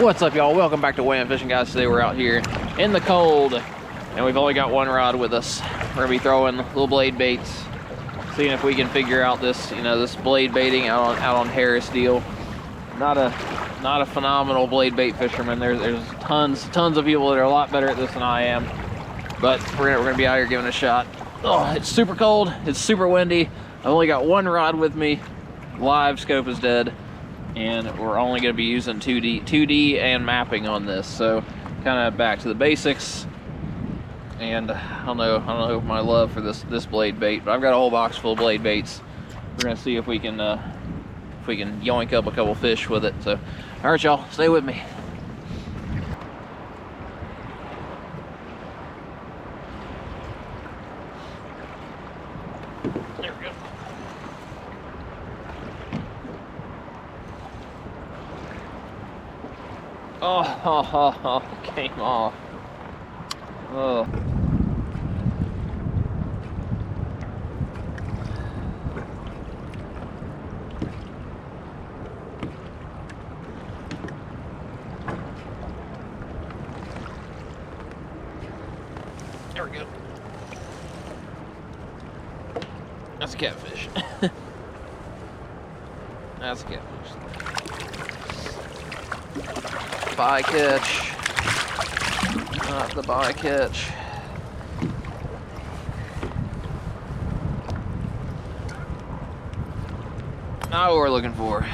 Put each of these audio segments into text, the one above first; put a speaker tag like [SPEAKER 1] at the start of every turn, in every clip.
[SPEAKER 1] What's up, y'all? Welcome back to Weigh-In Fishing, guys. Today we're out here in the cold, and we've only got one rod with us. We're gonna be throwing little blade baits, seeing if we can figure out this, this blade baiting out on Harris deal. Not a phenomenal blade bait fisherman. There's tons of people that are a lot better at this than I am, but we're gonna be out here giving it a shot. Oh, it's super cold. It's super windy. I've only got one rod with me. Live scope is dead. And we're only going to be using 2D and mapping on this, so kind of back to the basics. And I don't know my love for this blade bait, but I've got a whole box full of blade baits. We're going to see if we can yoink up a couple fish with it. So, all right, y'all, stay with me. Oh, came off. Oh. There we go. That's a catfish. That's a catfish. Bycatch, not the bycatch. Not what we're looking for.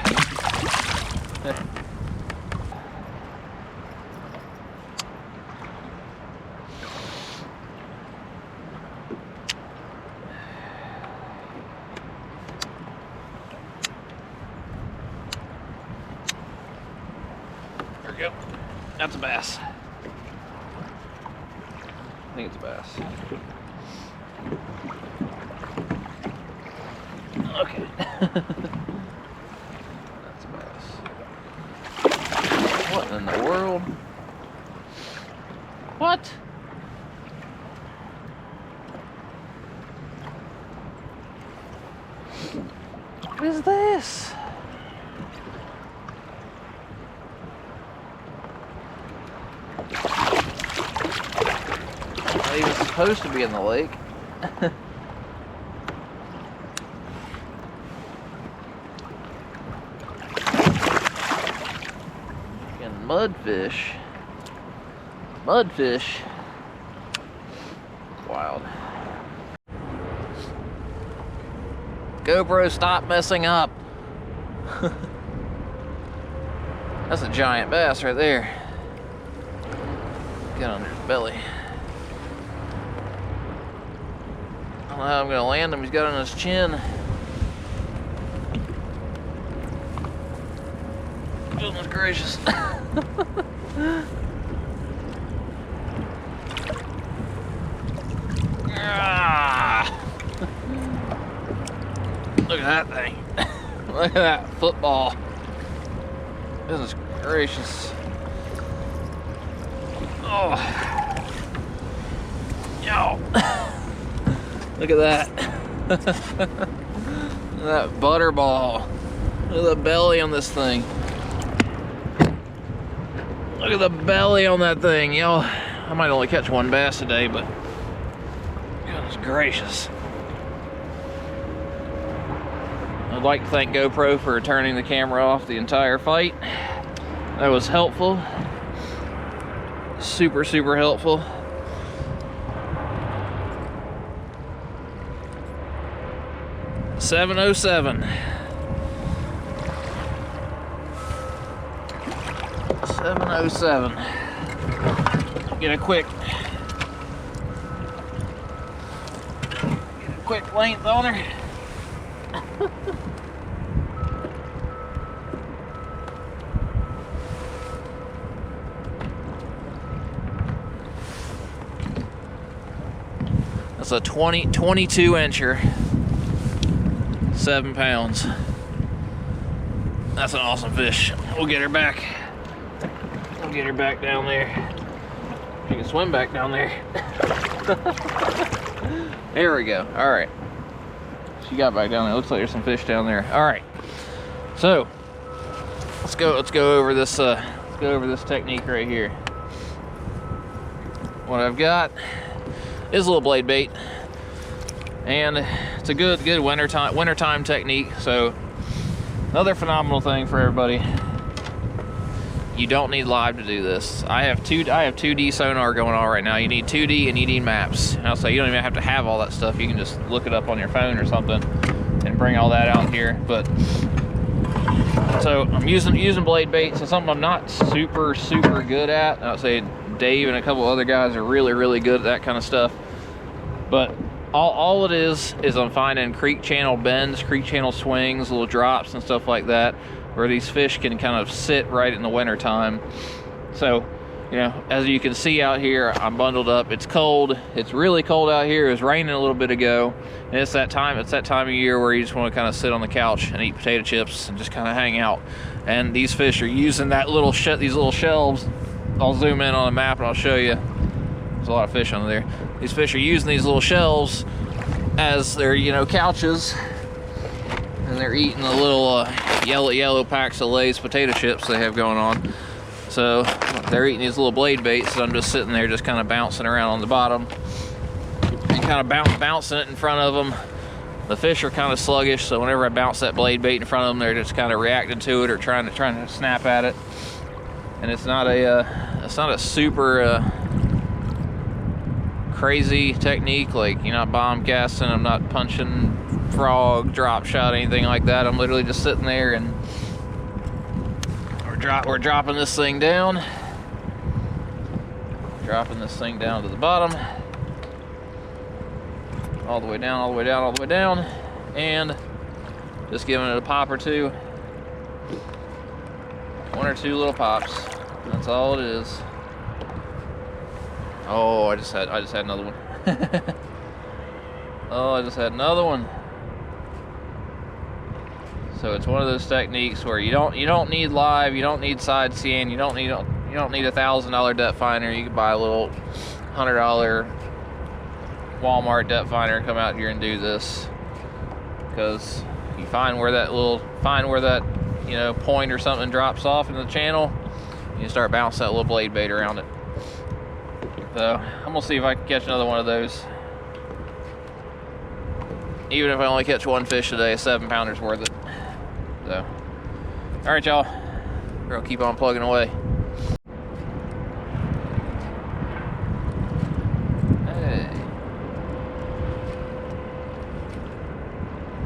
[SPEAKER 1] Yep, that's a bass. I think it's a bass. Okay. That's a bass. What in the world? What? What is this? Not even supposed to be in the lake. And mudfish. Mudfish. Wild. GoPro, stop messing up. That's a giant bass right there. Get under his belly. I don't know how I'm gonna land him. He's got on his chin. Goodness gracious. Look at that thing. Look at that football. Goodness gracious. Oh. Yo. Look at that. That butterball. Look at the belly on this thing. Look at the belly on that thing, yo. I might only catch one bass today, but goodness gracious. I'd like to thank GoPro for turning the camera off the entire fight. That was helpful. Super, super helpful. .707. 707. Get a quick length on her. That's a 22 incher. 7 pounds. That's an awesome fish. We'll get her back. We'll get her back down there. She can swim back down there. There we go. All right. She got back down there. Looks like there's some fish down there. All right. So let's go over this go over this technique right here. What I've got is a little blade bait, and it's a good wintertime technique. So another phenomenal thing for everybody. You don't need live to do this. I have 2D sonar going on right now. You need 2D and you need maps. And I'll say you don't even have to have all that stuff. You can just look it up on your phone or something and bring all that out here. But so I'm using blade baits. It's something I'm not super good at. I'll say Dave and a couple other guys are really good at that kind of stuff. But all it is I'm finding creek channel bends, creek channel swings, little drops and stuff like that, where these fish can kind of sit right in the winter time. So, you know, as you can see out here, I'm bundled up. It's cold. It's really cold out here. It was raining a little bit ago, and it's that time of year where you just want to kind of sit on the couch and eat potato chips and just kind of hang out. And these fish are using that little these little shelves. I'll zoom in on a map and I'll show you. There's a lot of fish under there. These fish are using these little shelves as their, you know, couches, and they're eating the little yellow packs of Lay's potato chips they have going on. So they're eating these little blade baits, and I'm just sitting there just kind of bouncing around on the bottom and kind of bouncing it in front of them. The fish are kind of sluggish, so whenever I bounce that blade bait in front of them, they're just kind of reacting to it or trying to snap at it. And it's not a super crazy technique, like you're not bomb casting, I'm not punching frog, drop shot, anything like that. I'm literally just sitting there, and we're dropping this thing down, to the bottom, all the way down, and just giving it a pop or two, one or two little pops. That's all it is. Oh, I just had another one. Oh, I just had another one. So it's one of those techniques where you don't need live, you don't need side seeing, you don't need $1,000 depth finder. You can buy a little $100 Walmart depth finder and come out here and do this, because you find where that you know, point or something drops off in the channel, and you start bouncing that little blade bait around it. So I'm gonna see if I can catch another one of those. Even if I only catch one fish today, a 7-pounder's worth it. So, all right, y'all, we're gonna keep on plugging away. Hey,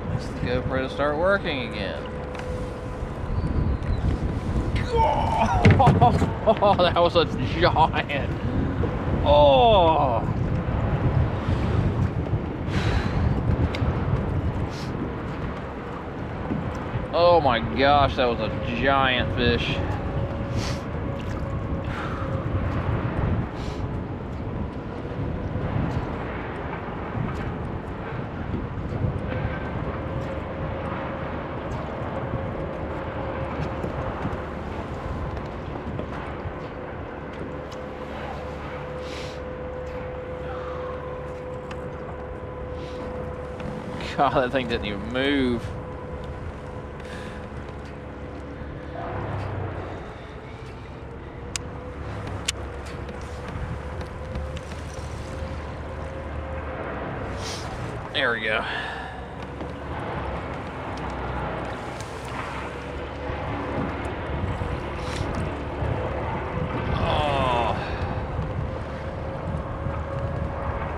[SPEAKER 1] let's the GoPro start working again. Oh, that was a giant. Oh. Oh my gosh, that was a giant fish. God, that thing didn't even move. There we go. Oh.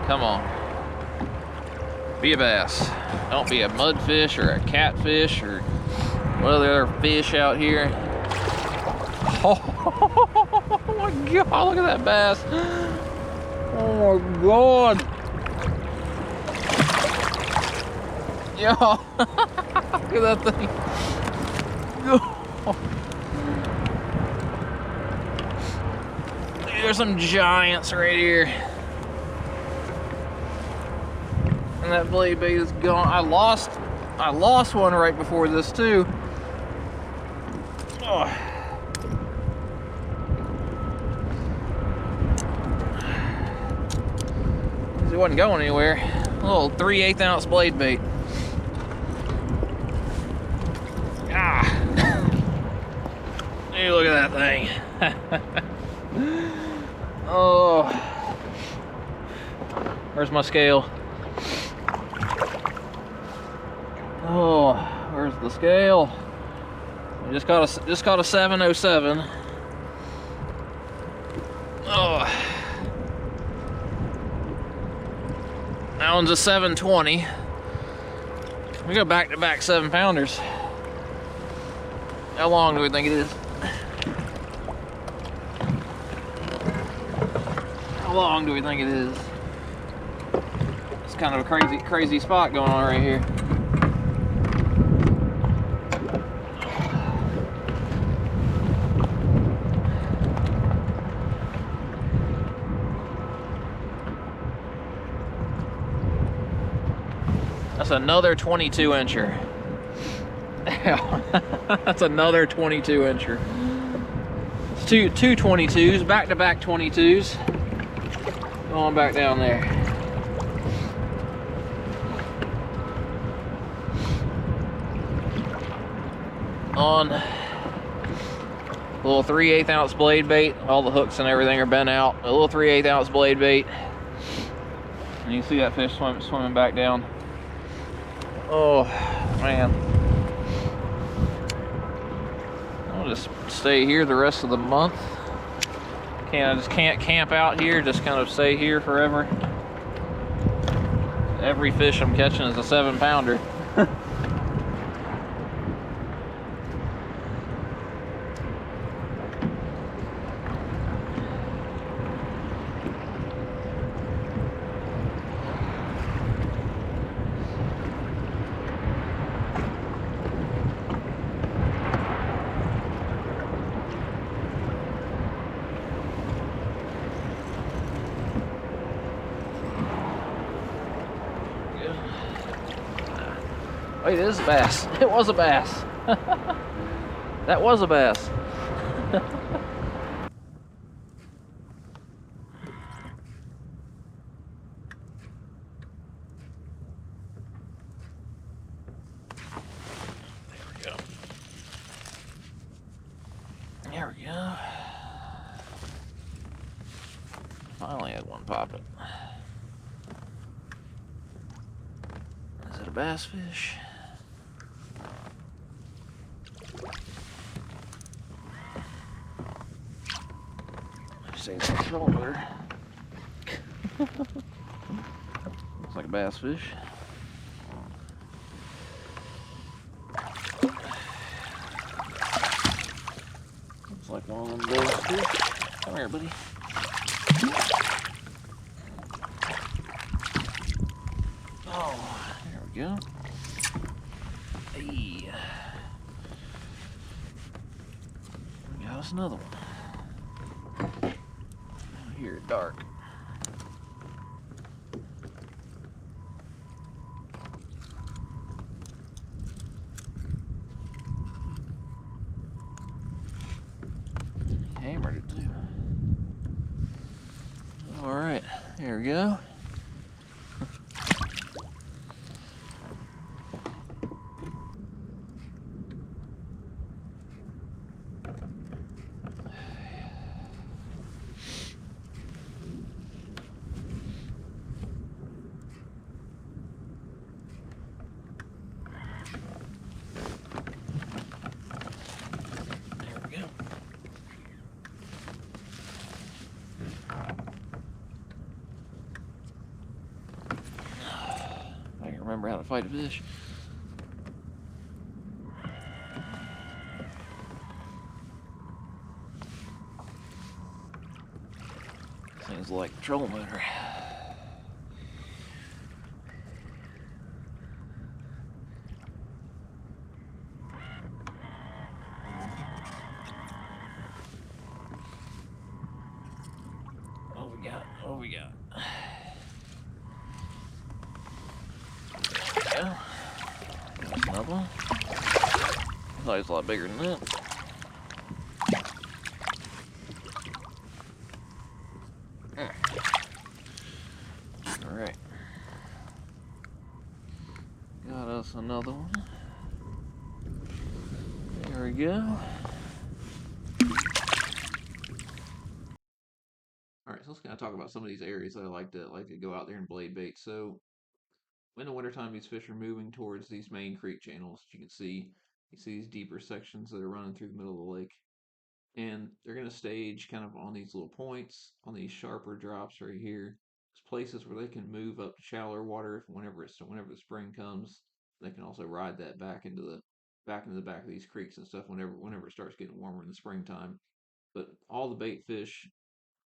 [SPEAKER 1] Come on. Be a bass. Don't be a mudfish or a catfish or what other fish out here. Oh my God, look at that bass. Oh my God. Yo, look at that thing. There's some giants right here. And that blade bait is gone. I lost one right before this too. Oh. It wasn't going anywhere. A little 3/8 ounce blade bait. Ah. Hey, look at that thing. Oh, where's my scale? Oh, where's the scale? I just caught a 707. Oh, that one's a 720. We got back-to-back 7-pounders. How long do we think it is? How long do we think it is? It's kind of a crazy spot going on right here. That's another 22-incher. That's another 22-incher. It's two 22s, back-to-back 22s. Going back down there. On a little 3/8 ounce blade bait. All the hooks and everything are bent out. A little 3/8 ounce blade bait. And you can see that fish swimming back down. Oh, man. I'll just stay here the rest of the month. I just can't camp out here, just kind of stay here forever. Every fish I'm catching is a 7-pounder. Wait, it is a bass. It was a bass. That was a bass. There we go. Finally had one popping. Is it a bass fish? Say it's a shoulder. Looks like a bass fish. Looks like one of them bass fish. Come here, buddy. Oh, there we go. Hey. Got us another one. Here, dark. Hammered it too. All right, here we go. Remember how to fight a fish. Things like a trolling motor. What we got? Yeah. That's another one. I thought he was a lot bigger than that. Alright. Got us another one. There we go. All right, so let's kind of talk about some of these areas that I like to go out there and blade bait. So in the wintertime, these fish are moving towards these main creek channels. You can see you see these deeper sections that are running through the middle of the lake, and they're going to stage kind of on these little points, on these sharper drops right here. There's places where they can move up to shallower water whenever the spring comes. They can also ride that back into the back of these creeks and stuff whenever it starts getting warmer in the springtime. But all the bait fish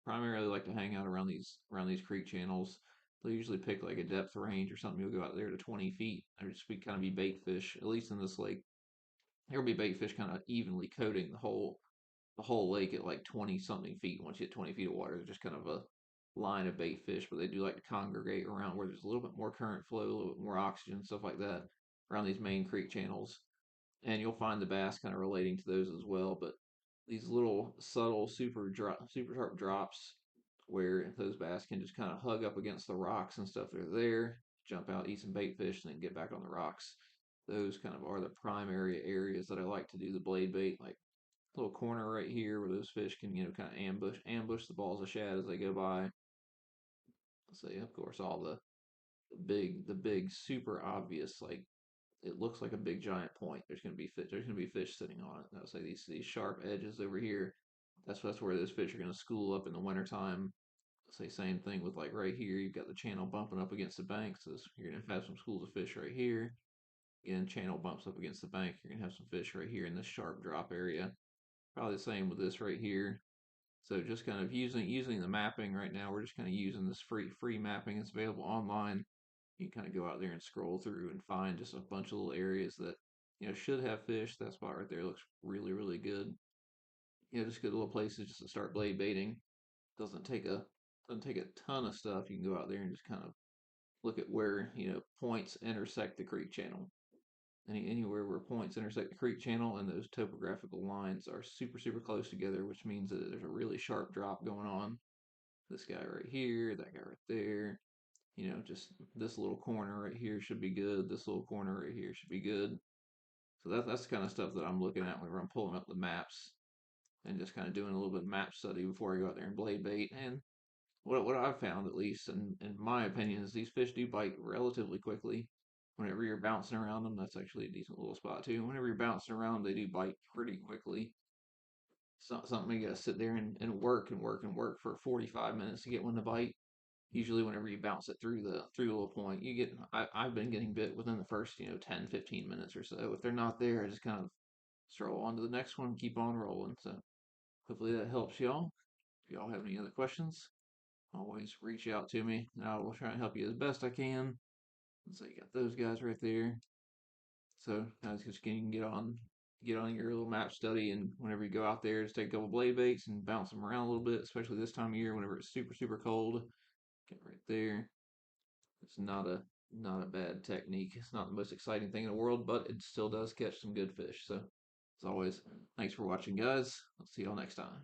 [SPEAKER 1] primarily like to hang out around these creek channels. They'll usually pick like a depth range or something. You'll go out there to 20 feet. There'll just be kind of be bait fish. At least in this lake, there'll be bait fish kind of evenly coating the whole lake at like 20 something feet. Once you hit 20 feet of water, there's just kind of a line of bait fish, but they do like to congregate around where there's a little bit more current flow, a little bit more oxygen, stuff like that, around these main creek channels. And you'll find the bass kind of relating to those as well. But these little subtle, super sharp drops where those bass can just kind of hug up against the rocks and stuff that are there, jump out, eat some bait fish, and then get back on the rocks. Those kind of are the primary areas that I like to do the blade bait, like little corner right here where those fish can, kind of ambush the balls of shad as they go by. Let's say, of course, all the big, super obvious, like it looks like a big giant point. There's gonna be fish sitting on it. I would say these sharp edges over here. That's where those fish are gonna school up in the wintertime. Say same thing with like right here. You've got the channel bumping up against the bank, so you're gonna have some schools of fish right here. Again, channel bumps up against the bank. You're gonna have some fish right here in this sharp drop area. Probably the same with this right here. So just kind of using the mapping right now. We're just kind of using this free mapping that's available online. You kind of go out there and scroll through and find just a bunch of little areas that should have fish. That spot right there looks really good. Just good little places just to start blade baiting. Doesn't take a doesn't take a ton of stuff. You can go out there and just kind of look at where points intersect the creek channel. Anywhere where points intersect the creek channel and those topographical lines are super close together, which means that there's a really sharp drop going on. This guy right here, that guy right there, just this little corner right here should be good. This little corner right here should be good. So that's the kind of stuff that I'm looking at whenever I'm pulling up the maps and just kind of doing a little bit of map study before I go out there and blade bait. And what I've found, at least in my opinion, is these fish do bite relatively quickly. Whenever you're bouncing around them, that's actually a decent little spot too. Whenever you're bouncing around, they do bite pretty quickly. It's not something you gotta sit there and work for 45 minutes to get one to bite. Usually whenever you bounce it through the little point, I've been getting bit within the first 10 15 minutes or so. If they're not there, I just kind of stroll on to the next one, keep on rolling. So hopefully that helps y'all. If y'all have any other questions, always reach out to me and I will try and help you as best I can. So you got those guys right there. So guys, just can get on your little map study, and whenever you go out there, just take a couple blade baits and bounce them around a little bit, especially this time of year whenever it's super cold. Get right there. It's not a bad technique. It's not the most exciting thing in the world, but it still does catch some good fish. So as always, thanks for watching, guys. I'll see y'all next time.